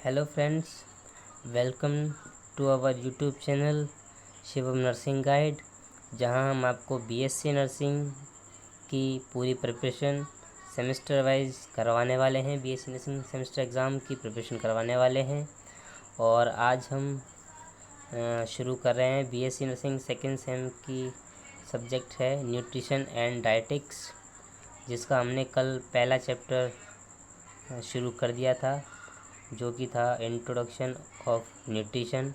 Hello friends, welcome to our YouTube channel Shivam nursing guide, जहां हम आपको बीएससी नर्सिंग की पूरी प्रिपरेशन सेमेस्टर वाइज करवाने वाले हैं। बीएससी नर्सिंग सेमेस्टर एग्ज़ाम की प्रिपरेशन करवाने वाले हैं। और आज हम शुरू कर रहे हैं बीएससी नर्सिंग सेकेंड सेम की सब्जेक्ट है न्यूट्रिशन एंड डाइटिक्स, जिसका हमने कल पहला चैप्टर शुरू कर दिया था, जो कि था इंट्रोडक्शन ऑफ न्यूट्रिशन।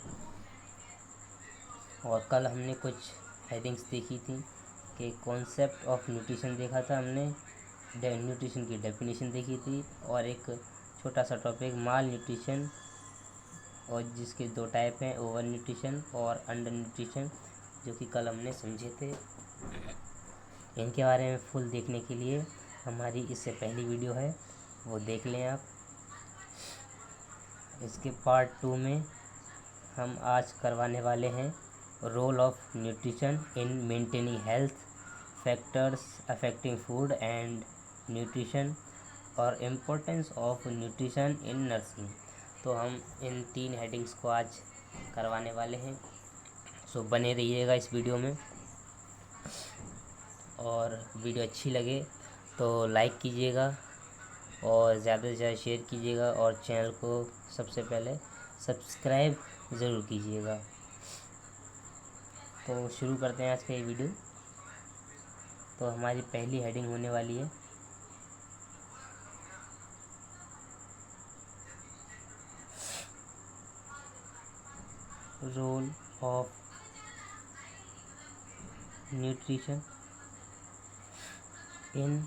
और कल हमने कुछ हेडिंग्स देखी थी कि कॉन्सेप्ट ऑफ न्यूट्रिशन देखा था हमने, न्यूट्रिशन की डेफिनेशन देखी थी, और एक छोटा सा टॉपिक माल न्यूट्रिशन, और जिसके दो टाइप हैं, ओवर न्यूट्रिशन और अंडर न्यूट्रिशन, जो कि कल हमने समझे थे। इनके बारे में फुल देखने के लिए हमारी इससे पहली वीडियो है, वो देख लें आप। इसके पार्ट 2 में हम आज करवाने वाले हैं role of nutrition in maintaining health, factors affecting food and nutrition, और importance of nutrition in nursing. तो हम इन 3 हेडिंग्स को आज करवाने वाले हैं, सो बने रहिएगा इस वीडियो में। और वीडियो अच्छी लगे तो लाइक कीजिएगा और ज़्यादा से ज़्यादा शेयर कीजिएगा, और चैनल को सबसे पहले सब्सक्राइब ज़रूर कीजिएगा। तो शुरू करते हैं आज का ये वीडियो। तो हमारी पहली हेडिंग होने वाली है role of nutrition in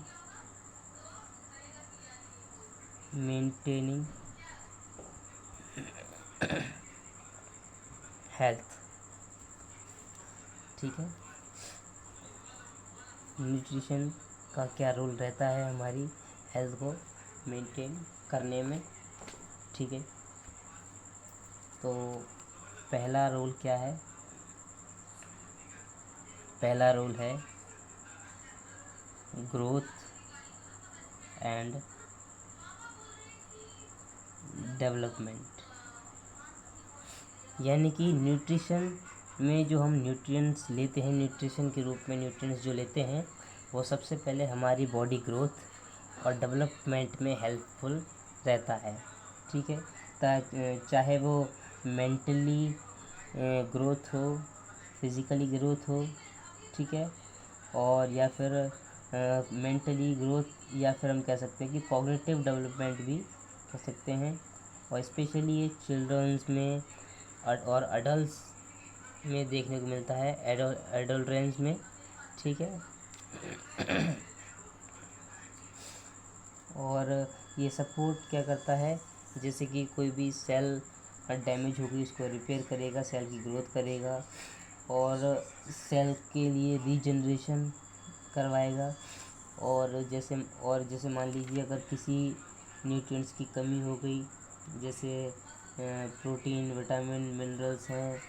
maintaining health. ठीक है, न्यूट्रिशन का क्या रोल रहता है हमारी हेल्थ को मेंटेन करने में। ठीक है, तो पहला रोल क्या है? पहला रोल है ग्रोथ एंड डेवलपमेंट। यानी कि न्यूट्रिशन में जो हम न्यूट्रिएंट्स लेते हैं, न्यूट्रिशन के रूप में न्यूट्रिएंट्स जो लेते हैं, वो सबसे पहले हमारी बॉडी ग्रोथ और डेवलपमेंट में हेल्पफुल रहता है। ठीक है, चाहे वो मेंटली ग्रोथ हो, फिज़िकली ग्रोथ हो, ठीक है, और या फिर मेंटली ग्रोथ, या फिर हम कह सकते हैं कि कॉग्निटिव डेवलपमेंट भी कह सकते हैं। और स्पेशली ये चिल्ड्रंस में और अडल्ट्स में देखने को मिलता है, एडोल्ट्रेंस में। ठीक है, और ये सपोर्ट क्या करता है, जैसे कि कोई भी सेल डैमेज होगी उसको रिपेयर करेगा, सेल की ग्रोथ करेगा, और सेल के लिए रीजनरेशन करवाएगा। और जैसे मान लीजिए अगर किसी न्यूट्रिएंट्स की कमी हो गई, जैसे प्रोटीन, विटामिन, मिनरल्स हैं,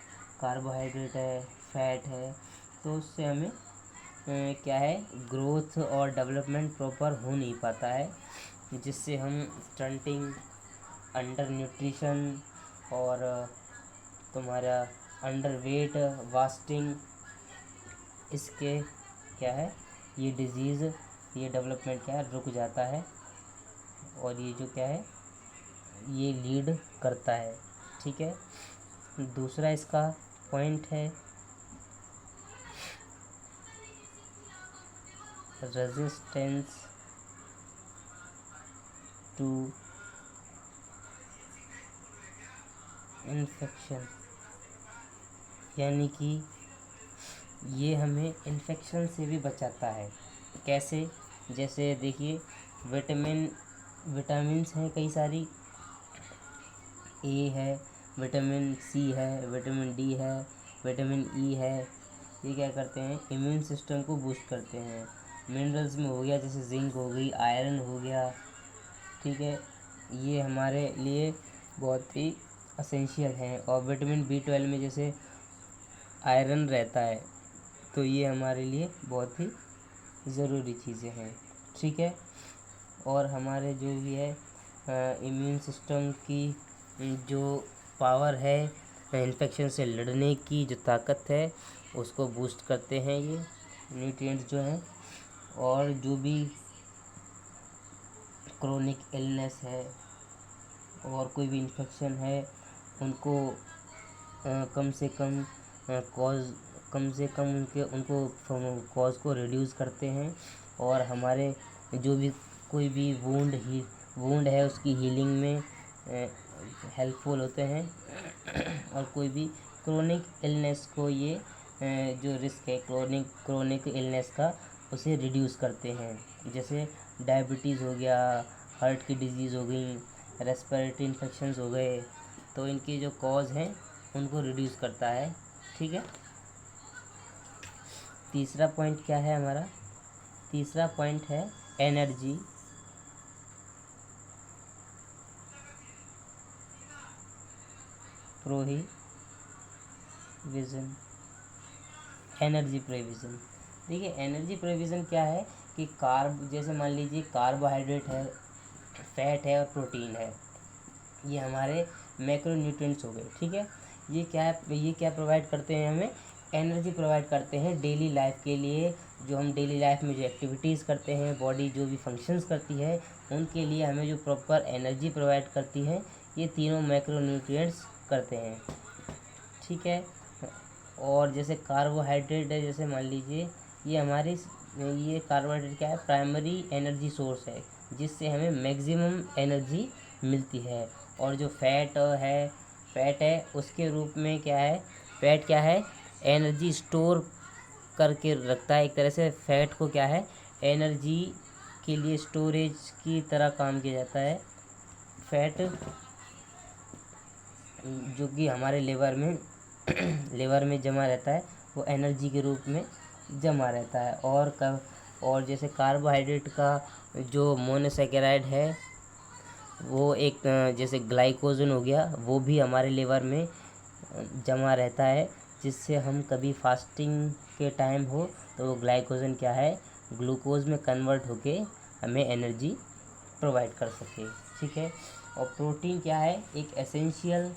कार्बोहाइड्रेट है, फैट है, तो उससे हमें क्या है, ग्रोथ और डेवलपमेंट प्रॉपर हो नहीं पाता है, जिससे हम स्टंटिंग, अंडर न्यूट्रिशन और तुम्हारा अंडर वेट, वास्टिंग, इसके क्या है, ये डिजीज़, ये डेवलपमेंट क्या है, रुक जाता है, और ये जो क्या है, ये लीड करता है। ठीक है, दूसरा इसका पॉइंट है रेजिस्टेंस टू इन्फेक्शन। यानी कि ये हमें इन्फेक्शन से भी बचाता है। कैसे? जैसे देखिए, विटामिन्स हैं कई सारी, ए है, विटामिन सी है, विटामिन डी है, विटामिन ई है। ये क्या करते हैं, इम्यून सिस्टम को बूस्ट करते हैं। मिनरल्स में हो गया जैसे जिंक हो गई, आयरन हो गया। ठीक है, ये हमारे लिए बहुत ही असेंशियल है। और विटामिन B12 में जैसे आयरन रहता है, तो ये हमारे लिए बहुत ही ज़रूरी चीज़ें हैं। ठीक है, और हमारे जो भी है इम्यून सिस्टम की जो पावर है इन्फेक्शन से लड़ने की जो ताकत है उसको बूस्ट करते हैं ये न्यूट्रिएंट्स जो हैं। और जो भी क्रोनिक इलनेस है और कोई भी इन्फेक्शन है उनको कम से कम उनको कॉज को रिड्यूस करते हैं। और हमारे जो भी कोई भी वूंड है उसकी हीलिंग में हेल्पफुल होते हैं। और कोई भी क्रोनिक इलनेस को ये जो रिस्क है क्रोनिक इलनेस का उसे रिड्यूस करते हैं। जैसे डायबिटीज़ हो गया, हार्ट की डिजीज़ हो गई, रेस्पिरेटरी इन्फेक्शंस हो गए, तो इनकी जो कॉज हैं उनको रिड्यूस करता है। ठीक है। तीसरा पॉइंट क्या है हमारा? तीसरा पॉइंट है एनर्जी प्रोविज़न। एनर्जी प्रोविज़न, देखिए एनर्जी प्रोविज़न क्या है कि जैसे मान लीजिए कार्बोहाइड्रेट है, फैट है और प्रोटीन है, ये हमारे मैक्रोन्यूट्रिएंट्स हो गए। ठीक है। ये क्या प्रोवाइड करते हैं? हमें एनर्जी प्रोवाइड करते हैं डेली लाइफ के लिए। जो हम डेली लाइफ में जो एक्टिविटीज़ करते हैं, बॉडी जो भी फंक्शंस करती है, उनके लिए हमें जो प्रॉपर एनर्जी प्रोवाइड करती है ये तीनों मैक्रोन्यूट्रिएंट्स करते हैं। ठीक है। और जैसे कार्बोहाइड्रेट है, जैसे मान लीजिए ये कार्बोहाइड्रेट क्या है? प्राइमरी एनर्जी सोर्स है जिससे हमें मैक्सिमम एनर्जी मिलती है। और जो फैट है उसके रूप में क्या है? फैट क्या है? एनर्जी स्टोर करके रखता है। एक तरह से फैट को क्या है? एनर्जी के लिए स्टोरेज की तरह काम किया जाता है। फैट जो कि हमारे लिवर में जमा रहता है, वो एनर्जी के रूप में जमा रहता है। और जैसे कार्बोहाइड्रेट का जो मोनोसैकेराइड है वो एक जैसे ग्लाइकोजन हो गया, वो भी हमारे लिवर में जमा रहता है, जिससे हम कभी फास्टिंग के टाइम हो तो वो ग्लाइकोजन क्या है? ग्लूकोज में कन्वर्ट होके हमें एनर्जी प्रोवाइड कर सके। ठीक है। और प्रोटीन क्या है? एक एसेंशियल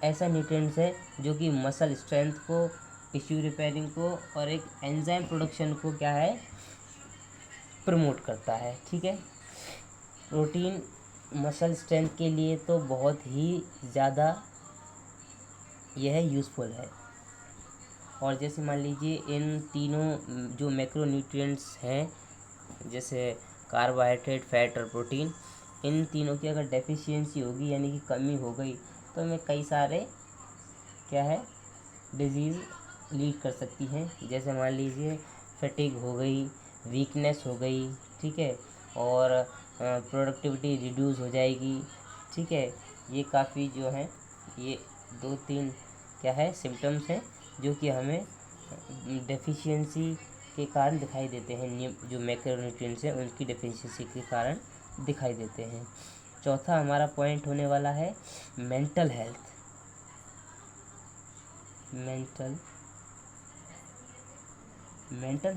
ऐसा न्यूट्रिएंट्स है जो कि मसल स्ट्रेंथ को, टिश्यू रिपेयरिंग को और एक एंजाइम प्रोडक्शन को क्या है? प्रमोट करता है। ठीक है। प्रोटीन मसल स्ट्रेंथ के लिए तो बहुत ही ज़्यादा यह यूज़फुल है। और जैसे मान लीजिए इन तीनों जो मैक्रोन्यूट्रिएंट्स हैं, जैसे कार्बोहाइड्रेट, फैट और प्रोटीन, इन तीनों की अगर डेफिशिएंसी होगी यानी कि कमी हो गई तो हमें कई सारे क्या है? डिजीज़ लीड कर सकती हैं। जैसे मान लीजिए फटीग हो गई, वीकनेस हो गई। ठीक है। और प्रोडक्टिविटी रिड्यूस हो जाएगी। ठीक है। ये काफ़ी जो हैं ये 2-3 क्या है? सिम्टम्स हैं जो कि हमें डेफिशिएंसी के कारण दिखाई देते हैं। जो मैक्रोन्यूट्रिएंट्स हैं उनकी डेफिशिएंसी के कारण दिखाई देते हैं। चौथा हमारा पॉइंट होने वाला है मेंटल हेल्थ। मेंटल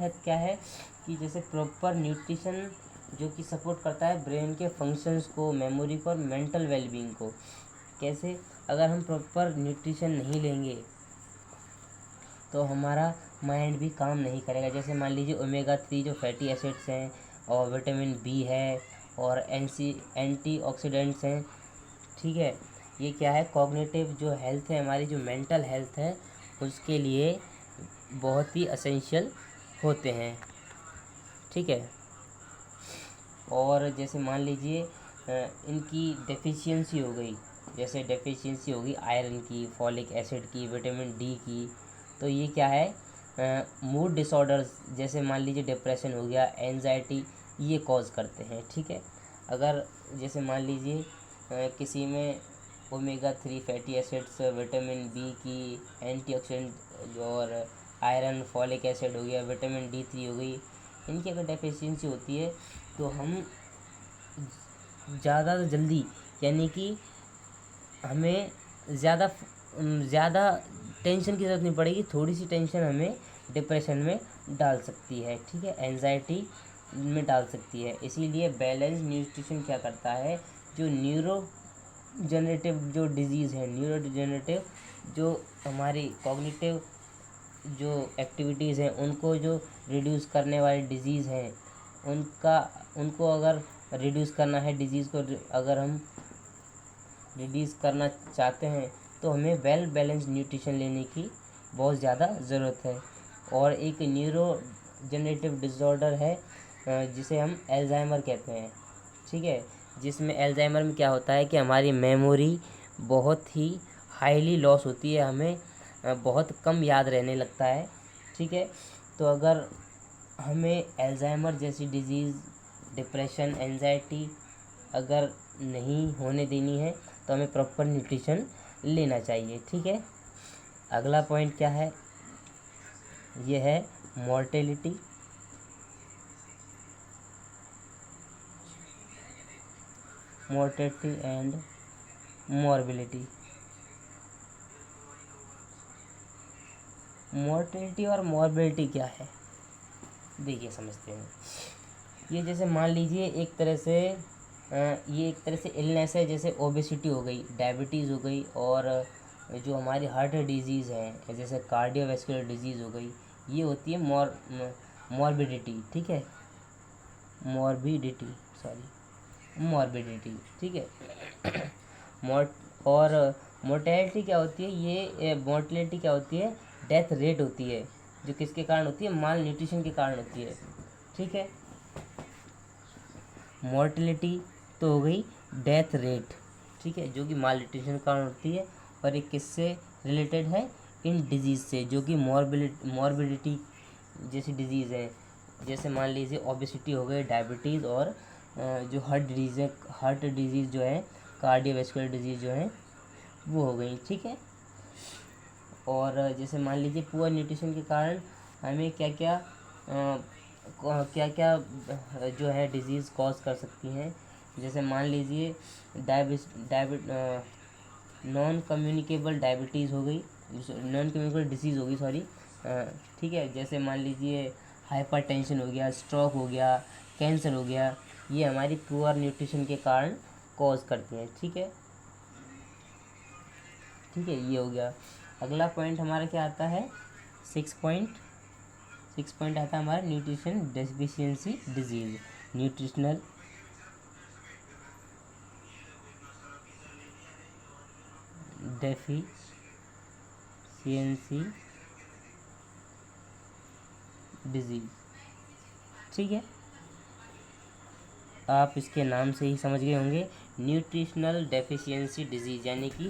हेल्थ क्या है कि जैसे प्रॉपर न्यूट्रिशन जो कि सपोर्ट करता है ब्रेन के फंक्शंस को, मेमोरी को और मेंटल वेलबींग को। कैसे? अगर हम प्रॉपर न्यूट्रिशन नहीं लेंगे तो हमारा माइंड भी काम नहीं करेगा। जैसे मान लीजिए ओमेगा 3 जो फैटी एसिड्स हैं और विटामिन बी है और एंटीऑक्सीडेंट्स हैं। ठीक है। ये क्या है? कॉग्निटिव जो हेल्थ है, हमारी जो मेंटल हेल्थ है, उसके लिए बहुत ही एसेंशियल होते हैं। ठीक है। और जैसे मान लीजिए इनकी डेफिशिएंसी हो गई, जैसे डेफिशिएंसी होगी आयरन की, फॉलिक एसिड की, विटामिन डी की, तो ये क्या है? मूड डिसऑर्डर्स, जैसे मान लीजिए डिप्रेशन हो गया, एंजाइटी, ये कॉज करते हैं। ठीक है। अगर जैसे मान लीजिए किसी में omega 3 fatty acids, vitamin B की, एंटीऑक्सीडेंट और आयरन, फॉलिक एसिड हो गया, विटामिन D3 हो गई, इनकी अगर डेफिशिएंसी होती है तो हम ज़्यादा जल्दी यानी कि हमें ज़्यादा टेंशन की ज़रूरत नहीं पड़ेगी। थोड़ी सी टेंशन हमें डिप्रेशन में डाल सकती है। ठीक है। एंजाइटी में डाल सकती है। इसीलिए बैलेंस न्यूट्रिशन क्या करता है? जो जनरेटिव जो डिजीज़ है, न्यूरो डिजेनरेटिव जो हमारी कॉग्निटिव जो एक्टिविटीज़ हैं उनको जो रिड्यूस करने वाली डिजीज़ हैं, उनको अगर रिड्यूस करना है, डिजीज़ को अगर हम रिड्यूस करना चाहते हैं तो हमें वेल बैलेंस न्यूट्रिशन लेने की बहुत ज़्यादा ज़रूरत है। और एक न्यूरो जनरेटिव डिसऑर्डर है जिसे हम एल्जाइमर कहते हैं, ठीक है, जिसमें एल्जाइमर में क्या होता है कि हमारी मेमोरी बहुत ही हाईली लॉस होती है, हमें बहुत कम याद रहने लगता है, ठीक है। तो अगर हमें एल्जाइमर जैसी डिजीज़, डिप्रेशन, एंजाइटी अगर नहीं होने देनी है तो हमें प्रॉपर न्यूट्रिशन लेना चाहिए, ठीक है। अगला पॉइंट क्या है, ये है mortality. Mortality and morbidity. Mortality और मॉर्बिलिटी क्या है, देखिए समझते हैं। ये जैसे मान लीजिए एक तरह से ये एक तरह से इलनेस है, जैसे ओबेसिटी हो गई, डायबिटीज़ हो गई, और जो हमारी हार्ट डिजीज़ है जैसे कार्डियोवैस्कुलर डिजीज़ हो गई, ये होती है मॉर्बिडिटी, ठीक है, मॉर्बिडिटी, ठीक है। और मोर्टेलिटी क्या होती है, ये मोर्टेलिटी क्या होती है, डेथ रेट होती है, जो किसके कारण होती है, माल न्यूट्रिशन के कारण होती है, ठीक है। मोर्टेलिटी तो हो गई डेथ रेट, ठीक है, जो कि माल न्यूट्रिशन के कारण होती है, और एक किससे रिलेटेड है, इन डिजीज़ से, जो कि मॉर्बिडिटी जैसी डिजीज़ है, जैसे मान लीजिए ओबेसिटी हो गई, डायबिटीज़, और जो हार्ट डिजीज़ जो है, कार्डियोवैस्कुलर डिजीज़ जो है वो हो गई, ठीक है। और जैसे मान लीजिए पुअर न्यूट्रिशन के कारण हमें क्या क्या जो है डिजीज़ कॉज कर सकती हैं, जैसे मान लीजिए नॉन कम्युनिकेबल डायबिटीज़ हो गई, नॉन कम्युनिकेबल डिसीज़ हो गई, सॉरी, ठीक है। जैसे मान लीजिए हाइपरटेंशन हो गया, स्ट्रोक हो गया, कैंसर हो गया, ये हमारी पुअर न्यूट्रिशन के कारण कॉज करती हैं, ठीक है, ठीक है, ये हो गया। अगला पॉइंट हमारा क्या आता है, 6 पॉइंट आता है हमारा nutrition deficiency disease, nutritional deficiency disease, ठीक है। आप इसके नाम से ही समझ गए होंगे, न्यूट्रिशनल डेफिशिएंसी डिजीज़, यानी कि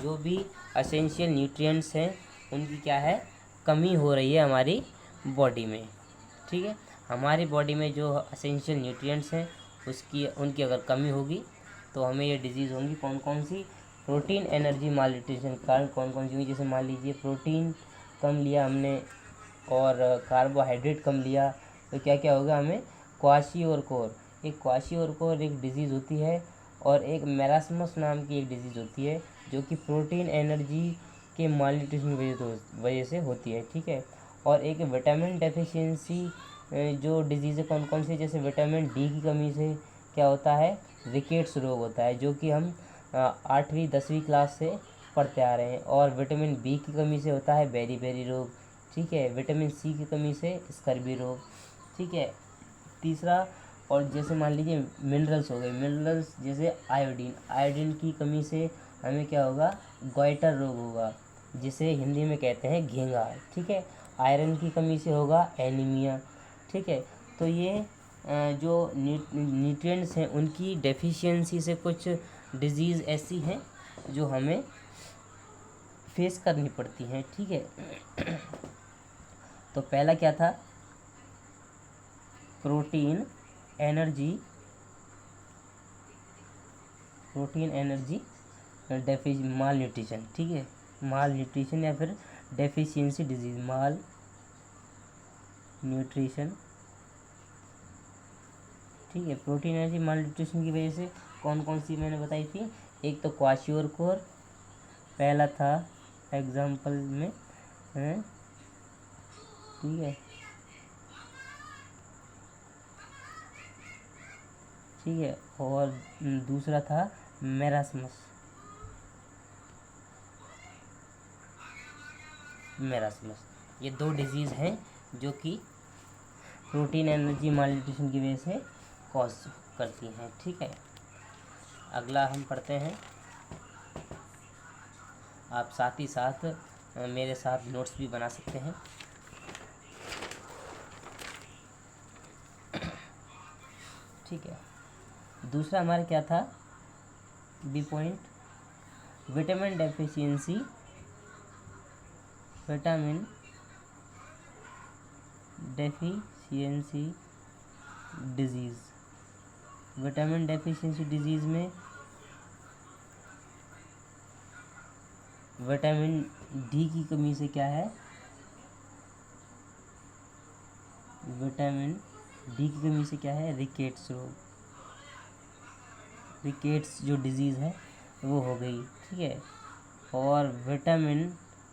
जो भी एसेंशियल न्यूट्रिएंट्स हैं उनकी क्या है, कमी हो रही है हमारी बॉडी में, ठीक है। हमारी बॉडी में जो एसेंशियल न्यूट्रिएंट्स हैं उनकी अगर कमी होगी तो हमें ये डिजीज़ होंगी, कौन कौन सी, प्रोटीन एनर्जी माल न्यूट्रिशन के कारण कौन कौन सी हुई, जैसे मान लीजिए प्रोटीन कम लिया हमने और कार्बोहाइड्रेट कम लिया तो क्या क्या होगा हमें, क्वाशियोरकोर, एक डिजीज़ होती है, और एक मेरास्मस नाम की एक डिजीज़ होती है जो कि प्रोटीन एनर्जी के माल न्यूट्रिशन की वजह से होती है, ठीक है। और एक विटामिन डेफिशिएंसी जो डिजीज़ है कौन कौन सी, जैसे विटामिन डी की कमी से क्या होता है, रिकेट्स रोग होता है, जो कि हम 8वीं 10वीं क्लास से पढ़ते आ रहे हैं। और विटामिन बी की कमी से होता है बेरी रोग, ठीक है। विटामिन सी की कमी से स्कर्वी रोग, ठीक है। तीसरा, और जैसे मान लीजिए मिनरल्स हो गए, मिनरल्स जैसे आयोडीन की कमी से हमें क्या होगा, गॉइटर रोग होगा, जिसे हिंदी में कहते हैं घेंघा, ठीक है। आयरन की कमी से होगा एनीमिया, ठीक है। तो ये जो न्यूट्रिएंट्स हैं उनकी डेफिशिएंसी से कुछ डिजीज़ ऐसी हैं जो हमें फेस करनी पड़ती हैं, ठीक है। तो पहला क्या था, प्रोटीन एनर्जी माल न्यूट्रिशन, ठीक है, माल न्यूट्रिशन या फिर डेफिशिएंसी डिजीज, माल न्यूट्रिशन, ठीक है। प्रोटीन एनर्जी माल न्यूट्रिशन की वजह से कौन कौन सी मैंने बताई थी, एक तो क्वाशियोरकोर पहला था एग्जाम्पल में है, ठीक है, ठीक है। और दूसरा था मेरास्मस, मेरास्मस। ये 2 डिजीज़ हैं जो कि प्रोटीन एनर्जी मालन्यूट्रिशन की वजह से कॉज करती हैं। ठीक है, अगला हम पढ़ते हैं। आप साथ ही साथ मेरे साथ नोट्स भी बना सकते हैं। ठीक है, दूसरा हमारा क्या था, B point, vitamin deficiency, vitamin deficiency disease. Vitamin deficiency disease में विटामिन डी की कमी से क्या है, विटामिन डी की कमी से क्या है, रिकेट्स रोग, रिकेट्स जो डिजीज़ है वो हो गई। ठीक है, और विटामिन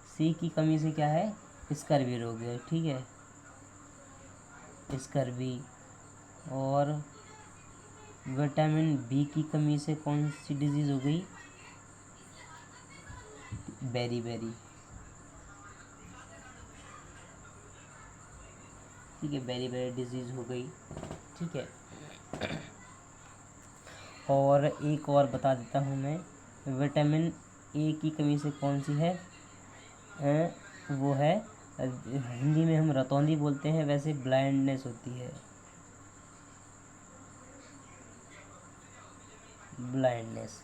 सी की कमी से क्या है, स्कर्वी रोग है। ठीक है, स्कर्वी। और विटामिन बी की कमी से कौन सी डिजीज़ हो गई, बेरी। ठीक है, बेरी डिजीज़ हो गई। ठीक है, और एक और बता देता हूँ मैं, विटामिन ए की कमी से कौन सी है, वो है, हिंदी में हम रतौंधी बोलते हैं, वैसे ब्लाइंडनेस होती है, ब्लाइंडनेस।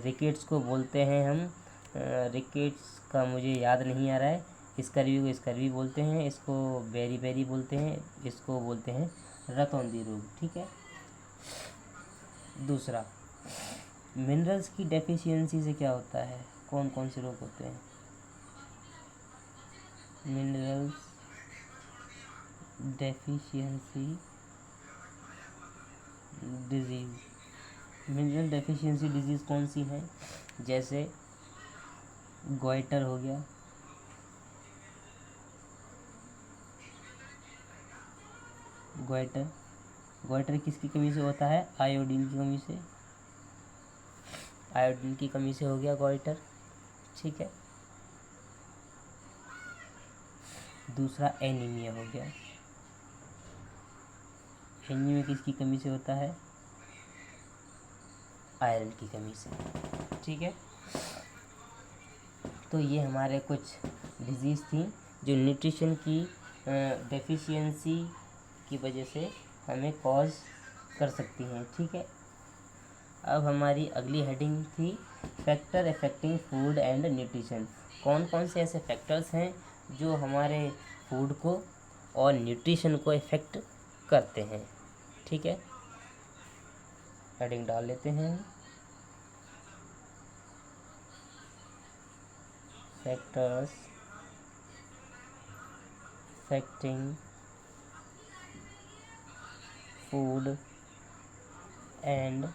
रिकेट्स को बोलते हैं हम, रिकेट्स का मुझे याद नहीं आ रहा है, स्कर्वी को स्कर्वी बोलते हैं, इसको बेरी बोलते हैं, इसको बोलते हैं रतौंधी रोग। ठीक है, दूसरा, मिनरल्स की डेफिशिएंसी से क्या होता है, कौन कौन से रोग होते हैं, minerals deficiency disease. Mineral deficiency disease कौन सी है, जैसे गोइटर हो गया, गोइटर किसकी कमी से होता है, आयोडीन की कमी से, आयोडीन की कमी से हो गया गोइटर। ठीक है, दूसरा एनीमिया हो गया, एनीमिया किसकी कमी से होता है, आयरन की कमी से। ठीक है, तो ये हमारे कुछ डिजीज़ थी जो न्यूट्रिशन की डेफिशिएंसी की वजह से हमें कॉज कर सकती हैं। ठीक है, अब हमारी अगली हेडिंग थी factor affecting food and nutrition. कौन कौन से ऐसे फैक्टर्स हैं जो हमारे फूड को और न्यूट्रिशन को इफ़ेक्ट करते हैं। ठीक है, हेडिंग डाल लेते हैं, factors affecting food and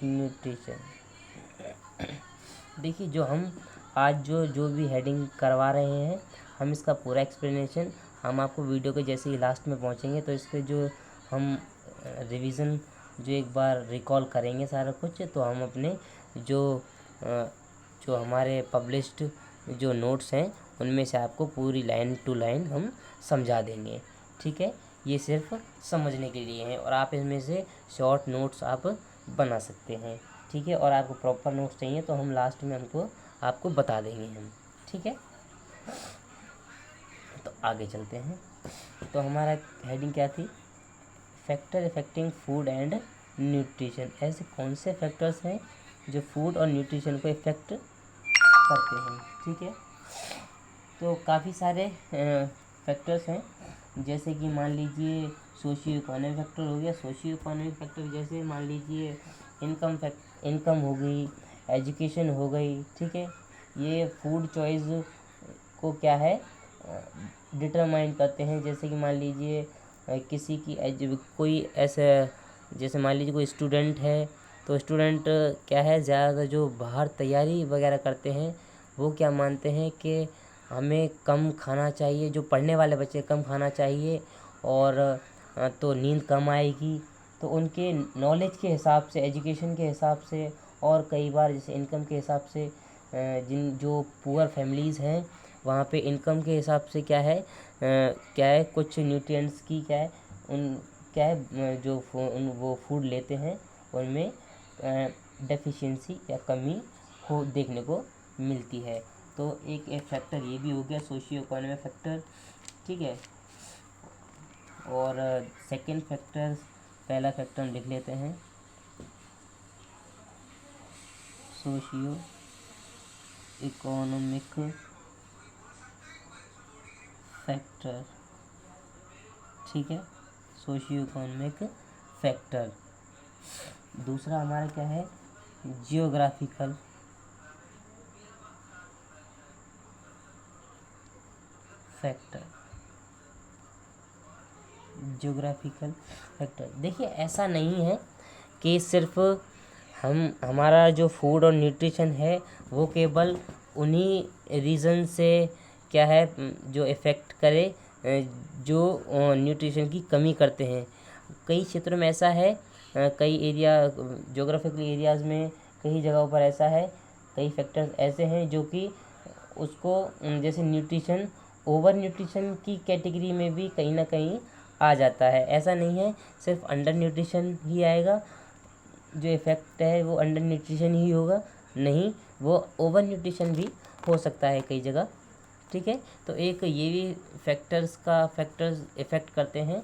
nutrition. देखिए, जो हम आज जो भी हेडिंग करवा रहे हैं, हम इसका पूरा एक्सप्लेनेशन हम आपको वीडियो के जैसे ही लास्ट में पहुंचेंगे तो इसके जो हम रिवीजन जो एक बार रिकॉल करेंगे सारा कुछ, तो हम अपने जो हमारे पब्लिश्ड जो नोट्स हैं उनमें से आपको पूरी लाइन टू लाइन हम समझा देंगे। ठीक है, ये सिर्फ समझने के लिए है और आप इसमें से शॉर्ट नोट्स आप बना सकते हैं। ठीक है, और आपको प्रॉपर नोट्स चाहिए तो हम लास्ट में आपको बता देंगे हम। ठीक है, तो आगे चलते हैं। तो हमारा हेडिंग क्या थी, factor affecting food and nutrition. ऐसे कौन से फैक्टर्स हैं जो फूड और न्यूट्रिशन को इफ़ेक्ट करते हैं। ठीक है, तो काफ़ी सारे फैक्टर्स हैं, जैसे कि मान लीजिए सोशियो इकोनॉमिक फैक्टर हो गया। सोशियो इकोनॉमिक फैक्टर जैसे मान लीजिए इनकम हो गई, एजुकेशन हो गई। ठीक है, ये फूड चॉइस को क्या है, डिटरमाइन करते हैं। जैसे कि मान लीजिए किसी की कोई ऐसा, जैसे मान लीजिए कोई स्टूडेंट है, तो स्टूडेंट क्या है, ज़्यादा जो बाहर तैयारी वगैरह करते हैं वो क्या मानते हैं कि हमें कम खाना चाहिए, जो पढ़ने वाले बच्चे कम खाना चाहिए और तो नींद कम आएगी। तो उनके नॉलेज के हिसाब से, एजुकेशन के हिसाब से और कई बार जैसे इनकम के हिसाब से जो पुअर फैमिलीज़ हैं वहाँ पे इनकम के हिसाब से क्या है कुछ न्यूट्रिएंट्स की वो फूड लेते हैं उनमें डेफिशिएंसी या कमी हो देखने को मिलती है। तो एक फैक्टर ये भी हो गया सोशियो इकोनॉमिक फैक्टर, ठीक है। और सेकंड फैक्टर, पहला फैक्टर हम लिख लेते हैं सोशियो इकोनॉमिक फैक्टर, ठीक है, सोशियो इकोनॉमिक फैक्टर। दूसरा हमारा क्या है, जियोग्राफिकल फैक्टर। जियोग्राफिकल फैक्टर, देखिए ऐसा नहीं है कि सिर्फ हमारा जो फूड और न्यूट्रिशन है वो केवल उन्हीं रीज़न से क्या है जो इफ़ेक्ट करे जो न्यूट्रिशन की कमी करते हैं। कई क्षेत्रों में ऐसा है, कई एरिया ज्योग्राफिकल एरियाज़ में कई जगहों पर ऐसा है, कई फैक्टर्स ऐसे हैं जो कि उसको जैसे न्यूट्रिशन, ओवर न्यूट्रिशन की कैटेगरी में भी कहीं ना कहीं आ जाता है। ऐसा नहीं है सिर्फ अंडर न्यूट्रिशन ही आएगा, जो इफ़ेक्ट है वो अंडर न्यूट्रिशन ही होगा, नहीं, वो ओवर न्यूट्रिशन भी हो सकता है कई जगह, ठीक है। तो एक ये भी फैक्टर्स इफ़ेक्ट करते हैं।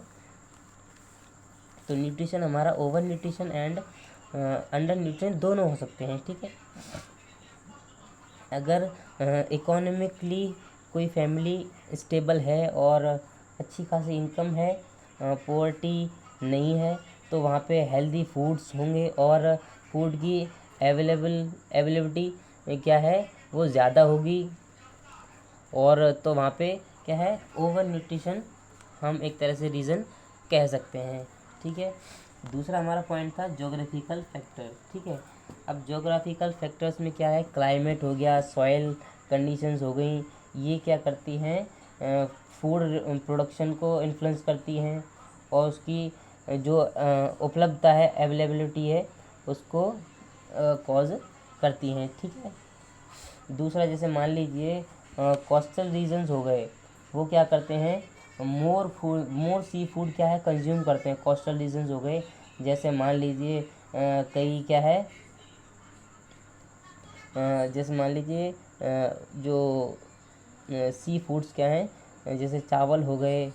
तो न्यूट्रिशन हमारा over nutrition and under nutrition दोनों हो सकते हैं, ठीक है। अगर इकोनॉमिकली कोई फैमिली स्टेबल है और अच्छी खासी इनकम है, पॉवर्टी नहीं है, तो वहाँ पे हेल्दी फूड्स होंगे और फूड की अवेलेबिलिटी क्या है वो ज़्यादा होगी, और तो वहाँ पे क्या है ओवर न्यूट्रिशन हम एक तरह से रीज़न कह सकते हैं, ठीक है। दूसरा हमारा पॉइंट था ज्योग्राफिकल फैक्टर, ठीक है। अब ज्योग्राफिकल फैक्टर्स में क्या है, क्लाइमेट हो गया, सॉइल कंडीशंस हो गई, ये क्या करती हैं फूड प्रोडक्शन को इन्फ्लुएंस करती हैं और उसकी जो उपलब्धता है, अवेलेबिलिटी है, उसको कॉज करती हैं, ठीक है। दूसरा जैसे मान लीजिए कोस्टल रीजन्स हो गए, वो क्या करते हैं मोर सी फूड क्या है कंज्यूम करते हैं। कोस्टल रीजन्स हो गए, जैसे मान लीजिए कई क्या है जैसे मान लीजिए जो सी फूड्स क्या हैं, जैसे चावल हो गए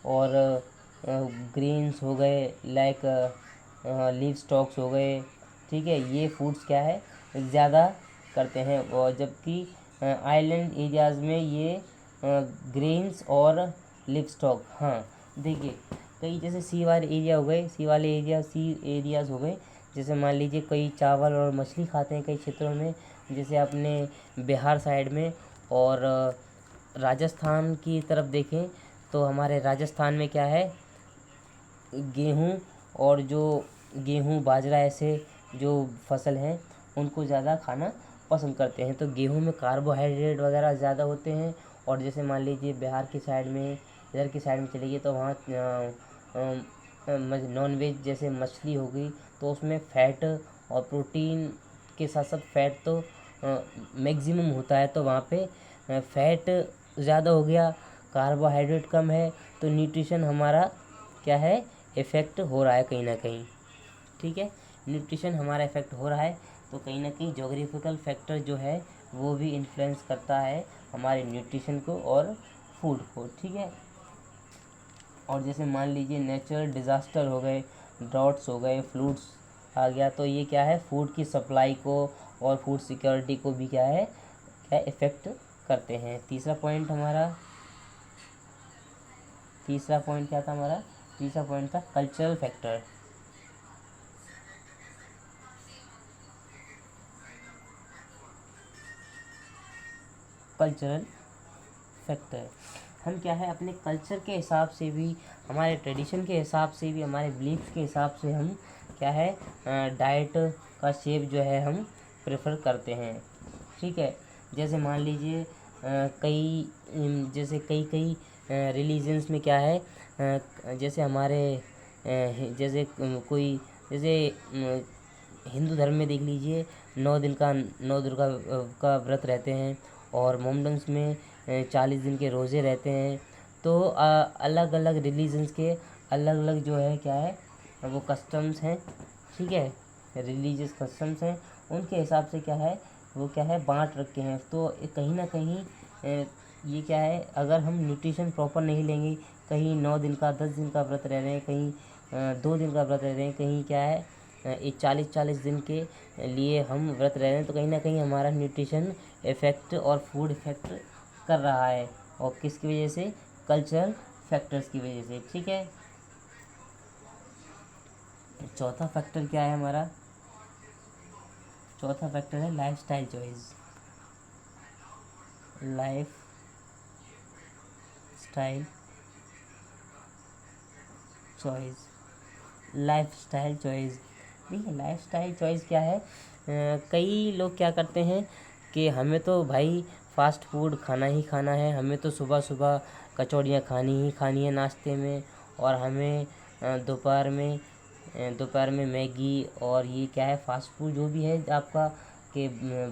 और ग्रेन्स हो गए, लाइक लीव स्टॉक्स हो गए, ठीक है, ये फूड्स क्या है ज़्यादा करते हैं। और जबकि आइलैंड एरियाज़ में ये ग्रेन्स और लिव स्टॉक, हाँ देखिए कई जैसे सी वाले एरियाज़ हो गए, जैसे मान लीजिए कई चावल और मछली खाते हैं कई क्षेत्रों में, जैसे अपने बिहार साइड में, और राजस्थान की तरफ देखें तो हमारे राजस्थान में क्या है गेहूँ, और जो गेहूँ बाजरा ऐसे जो फसल हैं उनको ज़्यादा खाना पसंद करते हैं। तो गेहूँ में कार्बोहाइड्रेट वगैरह ज़्यादा होते हैं। और जैसे मान लीजिए बिहार की साइड में, इधर की साइड में चलिए तो वहाँ नॉन वेज जैसे मछली हो गई, तो उसमें फ़ैट और प्रोटीन के साथ साथ फैट तो मैक्सिमम होता है, तो वहाँ पे फैट ज़्यादा हो गया, कार्बोहाइड्रेट कम है, तो न्यूट्रिशन हमारा क्या है इफ़ेक्ट हो रहा है कहीं ना कहीं, ठीक है। न्यूट्रिशन हमारा इफ़ेक्ट हो रहा है, तो कहीं ना कहीं जोग्राफिकल फैक्टर जो है वो भी इन्फ्लुएंस करता है हमारे न्यूट्रिशन को और फूड को, ठीक है। और जैसे मान लीजिए नेचुरल डिज़ास्टर हो गए, ड्राउट्स हो गए, फ्लूड्स आ गया, तो ये क्या है फूड की सप्लाई को और फूड सिक्योरिटी को भी क्या इफ़ेक्ट करते हैं। तीसरा पॉइंट क्या था हमारा, तीसरा पॉइंट था कल्चरल फैक्टर। कल्चरल फैक्टर हम क्या है अपने कल्चर के हिसाब से भी, हमारे ट्रेडिशन के हिसाब से भी, हमारे बिलीफ्स के हिसाब से हम क्या है डाइट का शेप जो है हम प्रेफर करते हैं, ठीक है। जैसे मान लीजिए कई रिलीजन्स में क्या है जैसे हमारे जैसे कोई जैसे हिंदू धर्म में देख लीजिए 9 दुर्गा का व्रत रहते हैं, और मोमडन्स में 40 दिन के रोज़े रहते हैं। तो अलग अलग रिलीजन्स के अलग अलग जो है क्या है वो कस्टम्स हैं, ठीक है, रिलीजियस कस्टम्स हैं, उनके हिसाब से क्या है वो क्या है बांट रखे हैं। तो कहीं ना कहीं ये क्या है, अगर हम न्यूट्रिशन प्रॉपर नहीं लेंगे, कहीं 9 दिन का 10 दिन का व्रत रह रहे हैं, कहीं 2 दिन का व्रत रह रहे हैं, कहीं क्या है ये 40 दिन के लिए हम व्रत रह रहे हैं, तो कहीं ना कहीं हमारा न्यूट्रिशन इफ़ेक्ट और फूड इफ़ेक्ट कर रहा है, और किसकी वजह से, कल्चरल फैक्टर्स की वजह से, ठीक है। चौथा फैक्टर क्या है हमारा, चौथा फैक्टर है life style choice. Life style choice, life style choice, देखिए लाइफ स्टाइल चॉइस क्या है, कई लोग क्या करते हैं कि हमें तो भाई फास्ट फूड खाना ही खाना है, हमें तो सुबह सुबह कचौड़ियाँ खानी ही खानी है नाश्ते में, और हमें दोपहर में मैगी और ये क्या है फास्ट फूड जो भी है आपका कि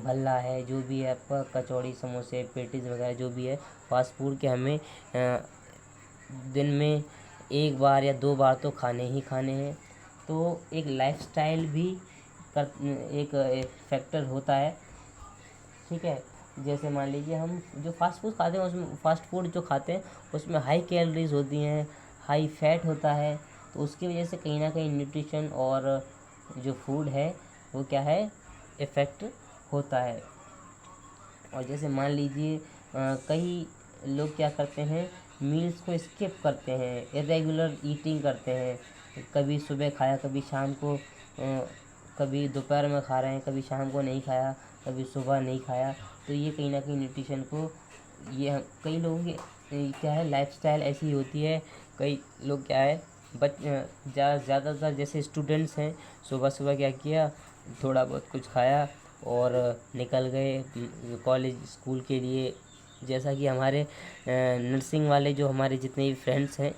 भल्ला है, जो भी है आपका कचौड़ी समोसे पेटीज वगैरह जो भी है फास्ट फूड के, हमें दिन में 1 बार या 2 बार तो खाने ही खाने हैं। तो एक लाइफस्टाइल भी एक फैक्टर होता है, ठीक है। जैसे मान लीजिए हम जो फास्ट फूड खाते हैं उसमें, फास्ट फूड जो खाते हैं उसमें हाई कैलोरीज होती हैं, हाई फैट होता है, तो उसकी वजह से कहीं ना कहीं न्यूट्रिशन और जो फूड है वो क्या है इफ़ेक्ट होता है। और जैसे मान लीजिए कई लोग क्या करते हैं, मील्स को स्किप करते हैं, इरेगुलर ईटिंग करते हैं, कभी सुबह खाया कभी शाम को, कभी दोपहर में खा रहे हैं, कभी शाम को नहीं खाया, कभी सुबह नहीं खाया। तो ये कहीं ना कहीं न्यूट्रिशन को, ये कई लोगों की क्या है लाइफस्टाइल ऐसी होती है। कई लोग क्या है ज़्यादातर जैसे स्टूडेंट्स हैं, सुबह सुबह क्या किया, थोड़ा बहुत कुछ खाया और निकल गए कॉलेज स्कूल के लिए। जैसा कि हमारे नर्सिंग वाले जो हमारे जितने भी फ्रेंड्स हैं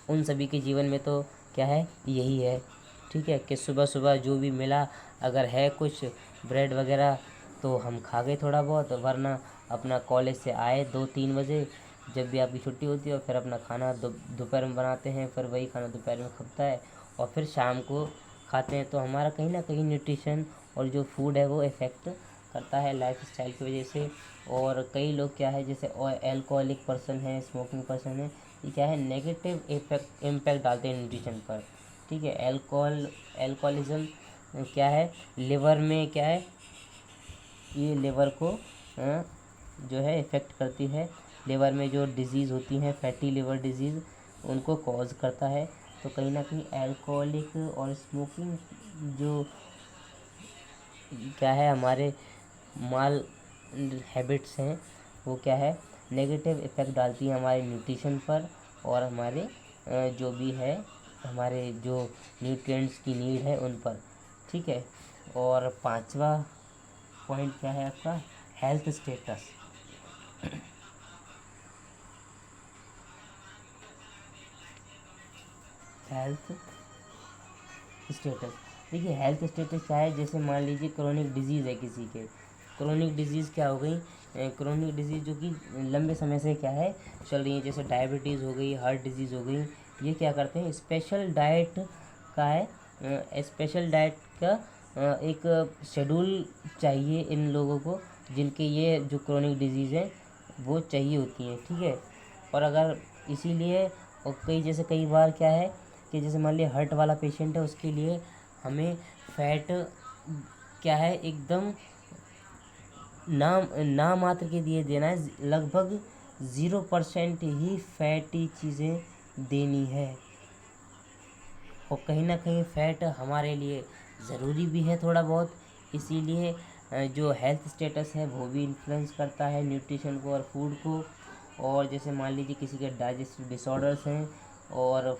उन सभी के जीवन में तो क्या है यही है, ठीक है, कि सुबह सुबह जो भी मिला, अगर है कुछ ब्रेड वगैरह तो हम खा गए थोड़ा बहुत, वरना अपना कॉलेज से आए 2-3 बजे जब भी आपकी छुट्टी होती है, और फिर अपना खाना दोपहर में बनाते हैं, फिर वही खाना दोपहर में खपता है और फिर शाम को खाते हैं। तो हमारा कहीं ना कहीं न्यूट्रिशन और जो फूड है वो इफ़ेक्ट करता है लाइफ स्टाइल की वजह से। और कई लोग क्या है जैसे एल्कोहलिक पर्सन है, स्मोकिंग पर्सन है, ये क्या है नेगेटिव इम्पैक्ट डालते हैं न्यूट्रिशन पर, ठीक है। एल्कोहलिज्म क्या है, लिवर में क्या है, ये लिवर को जो है इफ़ेक्ट करती है, लिवर में जो डिजीज़ होती हैं फैटी लिवर डिजीज़ उनको कॉज करता है। तो कहीं ना कहीं एल्कोहलिक और स्मोकिंग जो क्या है हमारे माल हैबिट्स हैं वो क्या है नेगेटिव इफ़ेक्ट डालती है हमारे न्यूट्रिशन पर, और हमारे जो भी है हमारे जो न्यूट्रिएंट्स की नीड है उन पर, ठीक है। और 5वां पॉइंट क्या है आपका, हेल्थ स्टेटस। हेल्थ स्टेटस, देखिए हेल्थ स्टेटस क्या है, जैसे मान लीजिए क्रोनिक डिजीज़ है किसी के, क्रोनिक डिजीज़ क्या हो गई, क्रोनिक डिजीज़ जो कि लंबे समय से क्या है चल रही है, जैसे डायबिटीज़ हो गई, हार्ट डिजीज़ हो गई, ये क्या करते हैं स्पेशल डाइट का है, स्पेशल डाइट का एक शेड्यूल चाहिए इन लोगों को जिनके ये जो क्रोनिक डिजीज़ है वो चाहिए होती हैं, ठीक है। और अगर इसीलिए और कई बार क्या है कि जैसे मान लीजिए हार्ट वाला पेशेंट है उसके लिए हमें फैट क्या है एकदम नाम मात्र के दिए देना है, लगभग 0% ही फैटी चीज़ें देनी है। और कहीं ना कहीं फ़ैट हमारे लिए ज़रूरी भी है थोड़ा बहुत, इसीलिए जो हेल्थ स्टेटस है वो भी इन्फ्लुएंस करता है न्यूट्रिशन को और फूड को। और जैसे मान लीजिए किसी के डाइजेस्टिव डिसऑर्डर्स हैं और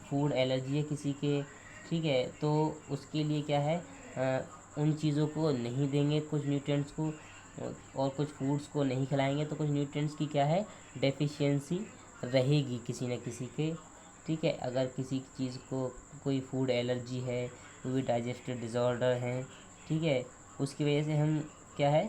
फूड एलर्जी है किसी के, ठीक है, तो उसके लिए क्या है उन चीज़ों को नहीं देंगे कुछ न्यूट्रिएंट्स को, और कुछ फूड्स को नहीं खिलाएंगे तो कुछ न्यूट्रिएंट्स की क्या है डेफिशिएंसी रहेगी किसी न किसी के, ठीक है। अगर किसी चीज़ को कोई फूड एलर्जी है वो भी डाइजेस्टिव डिसऑर्डर हैं, ठीक है। उसकी वजह से हम क्या है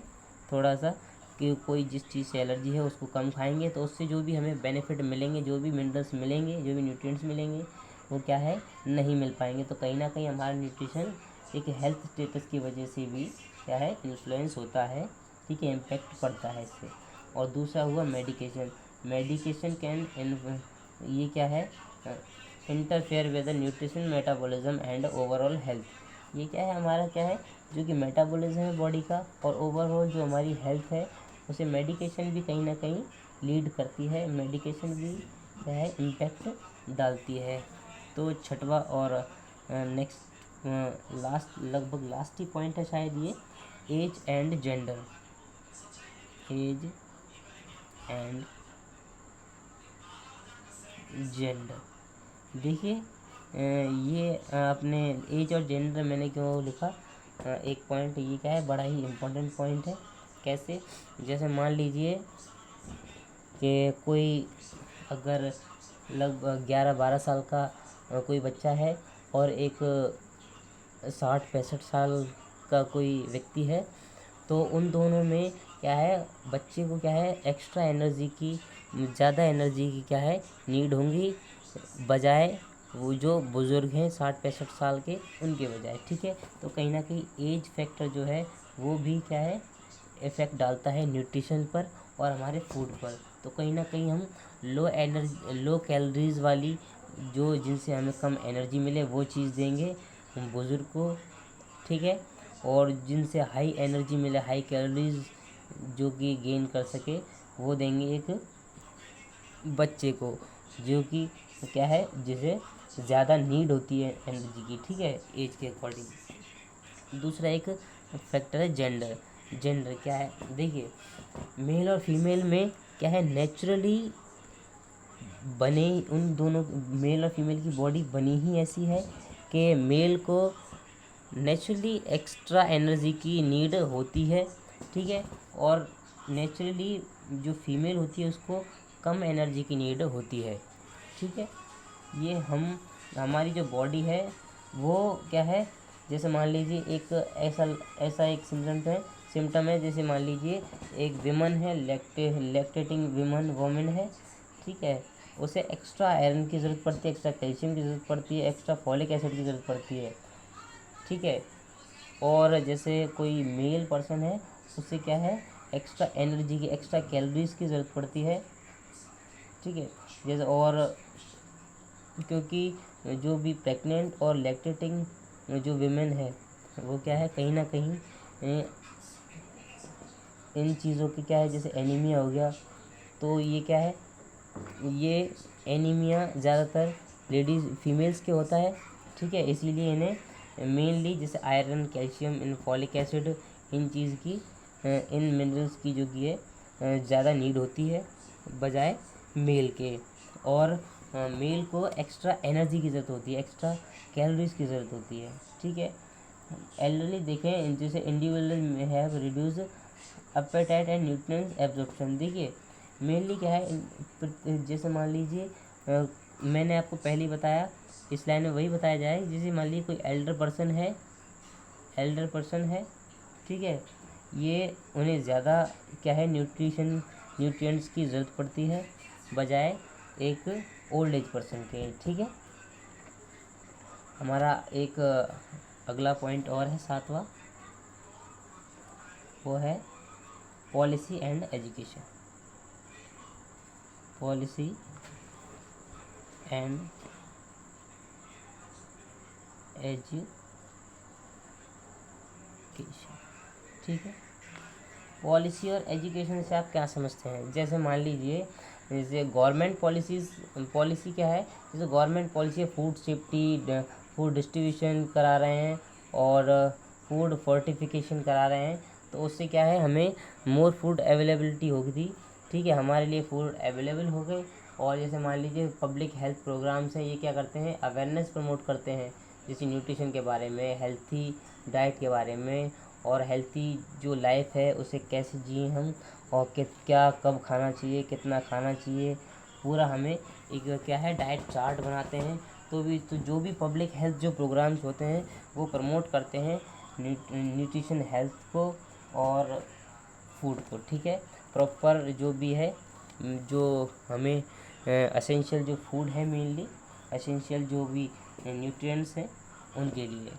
थोड़ा सा कि कोई जिस चीज़ से एलर्जी है उसको कम खाएंगे तो उससे जो भी हमें बेनिफिट मिलेंगे, जो भी मिनरल्स मिलेंगे, जो भी न्यूट्रिएंट्स मिलेंगे, वो क्या है नहीं मिल पाएंगे। तो कहीं ना कहीं हमारा न्यूट्रिशन एक हेल्थ स्टेटस की वजह से भी क्या है इन्फ्लुएंस होता है, ठीक है, इम्पेक्ट पड़ता है इससे। और दूसरा हुआ मेडिकेशन। मेडिकेशन कैन ये क्या है interfere with the nutrition, metabolism and overall health. ये क्या है हमारा क्या है जो कि मेटाबॉलिज्म है बॉडी का और ओवरऑल जो हमारी हेल्थ है उसे मेडिकेशन भी कहीं ना कहीं लीड करती है, मेडिकेशन भी क्या है इम्पैक्ट डालती है। तो छठवा और नेक्स्ट लगभग लास्ट ही पॉइंट है शायद ये, age and gender. Age and gender देखिए ये अपने एज और जेंडर मैंने क्यों लिखा, एक पॉइंट ये क्या है बड़ा ही इम्पोर्टेंट पॉइंट है। कैसे, जैसे मान लीजिए कि कोई अगर लगभग 11-12 साल का कोई बच्चा है और एक 60-65 साल का कोई व्यक्ति है, तो उन दोनों में क्या है बच्चे को क्या है एक्स्ट्रा एनर्जी की, ज़्यादा एनर्जी की क्या है नीड होंगी बजाय वो जो बुज़ुर्ग हैं 60-65 साल के उनके बजाय, ठीक है। तो कहीं ना कहीं एज फैक्टर जो है वो भी क्या है इफ़ेक्ट डालता है न्यूट्रिशन पर और हमारे फूड पर। तो कहीं ना कहीं हम लो कैलोरीज वाली जो जिनसे हमें कम एनर्जी मिले वो चीज़ देंगे हम बुज़ुर्ग को, ठीक है। और जिनसे हाई एनर्जी मिले, हाई कैलोरीज जो कि गेन कर सके, वो देंगे एक बच्चे को जो कि क्या है जिसे ज़्यादा नीड होती है एनर्जी की, ठीक है, एज के अकॉर्डिंग। दूसरा एक फैक्टर है जेंडर। जेंडर क्या है देखिए, मेल और फीमेल में क्या है नेचुरली बने, उन दोनों मेल और फीमेल की बॉडी बनी ही ऐसी है कि मेल को नेचुरली एक्स्ट्रा एनर्जी की नीड होती है, ठीक है, और नेचुरली जो फीमेल होती है उसको कम एनर्जी की नीड होती है, ठीक है। ये हमारी जो बॉडी है वो क्या है, जैसे मान लीजिए एक ऐसा एक सिम्टम है, जैसे मान लीजिए एक विमन है, लैक्टेटिंग वोमेन है, ठीक है, उसे एक्स्ट्रा आयरन की ज़रूरत पड़ती है, एक्स्ट्रा कैल्शियम की ज़रूरत पड़ती है, एक्स्ट्रा फॉलिक एसिड की ज़रूरत पड़ती है, ठीक है। और जैसे कोई मेल पर्सन है उससे क्या है एक्स्ट्रा एनर्जी की, एक्स्ट्रा कैलोरीज की ज़रूरत पड़ती है, ठीक है। जैसे और क्योंकि जो भी प्रेग्नेंट और लैक्टेटिंग जो विमेन है वो क्या है कहीं ना कहीं इन चीज़ों की क्या है जैसे एनीमिया हो गया, तो ये क्या है ये एनीमिया ज़्यादातर लेडीज़ फीमेल्स के होता है, ठीक है। इसीलिए इन्हें मेनली जैसे आयरन, कैल्शियम, इन फॉलिक एसिड, इन चीज़ की इन मिनरल्स की जो कि है ज़्यादा नीड होती है बजाय मेल के। और मेल को एक्स्ट्रा एनर्जी की ज़रूरत होती है, एक्स्ट्रा कैलोरीज की ज़रूरत होती है, ठीक है। एल्डरली देखें जैसे इंडिविजुअल में have reduce appetite and nutrients absorption. देखिए मेनली क्या है, जैसे मान लीजिए मैंने आपको पहले ही बताया, इस लाइन में वही बताया जाए, जैसे मान लीजिए कोई एल्डर पर्सन है, ठीक है, ये उन्हें ज़्यादा क्या है न्यूट्रिएंट्स की ज़रूरत पड़ती है बजाय एक ओल्ड एज पर्सन के, ठीक है। हमारा एक अगला पॉइंट और है सातवां, वो है policy and education. Policy and education, ठीक है। पॉलिसी और एजुकेशन से आप क्या समझते हैं, जैसे मान लीजिए जैसे गवर्नमेंट पॉलिसी क्या है, जैसे गवर्नमेंट पॉलिसी है फूड सेफ्टी, फूड डिस्ट्रीब्यूशन करा रहे हैं और फूड फोर्टिफिकेशन करा रहे हैं, तो उससे क्या है हमें मोर फूड अवेलेबिलिटी होगी, ठीक है, हमारे लिए फूड अवेलेबल हो गए। और जैसे मान लीजिए पब्लिक हेल्थ प्रोग्राम्स हैं, ये क्या करते हैं अवेयरनेस प्रमोट करते हैं, जैसे न्यूट्रिशन के बारे में, हेल्थी डाइट के बारे में, और हेल्थी जो लाइफ है उसे कैसे जिए हम, और क्या कब खाना चाहिए, कितना खाना चाहिए, पूरा हमें एक क्या है डाइट चार्ट बनाते हैं। तो जो भी पब्लिक हेल्थ जो प्रोग्राम्स होते हैं वो प्रमोट करते हैं न्यूट्रिशन हेल्थ को और फूड को, ठीक है। प्रॉपर जो भी है, जो हमें एसेंशियल जो फूड है, मेनली एसेंशियल जो भी न्यूट्रिएंट्स हैं उनके लिए।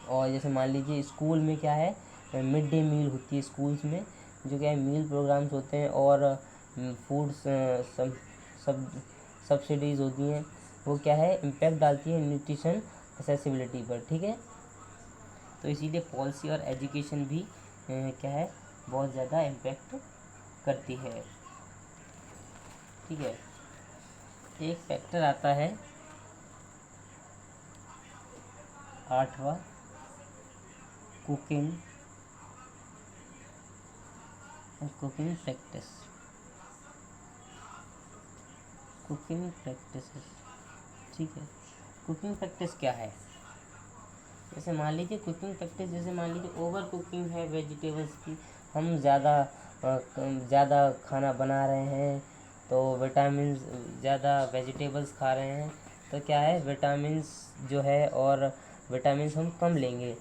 और जैसे मान लीजिए स्कूल में क्या है, मिड डे मील होती है स्कूल्स में, जो क्या है मील प्रोग्राम्स होते हैं और फूड सब सब्सिडीज़ होती हैं, वो क्या है इम्पैक्ट डालती है न्यूट्रिशन एक्सेसिबिलिटी पर, ठीक है। तो इसीलिए पॉलिसी और एजुकेशन भी क्या है बहुत ज़्यादा इम्पैक्ट करती है, ठीक है। एक फैक्टर आता है 8वां, कुकिंग प्रैक्टिस। कुकिंग प्रैक्टिसेस, ठीक है। कुकिंग प्रैक्टिस क्या है? जैसे मान लीजिए कुकिंग प्रैक्टिस, जैसे मान लीजिए ओवर कुकिंग है वेजिटेबल्स की, हम ज़्यादा खाना बना रहे हैं तो विटामिन ज़्यादा वेजिटेबल्स खा रहे हैं तो क्या है विटामिन्स जो है, और विटामिन्स हम कम लेंगे।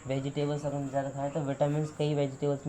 वेजिटेबल्स अगर हम ज़्यादा खाएं तो विटामिन्स कई वेजिटेबल्स में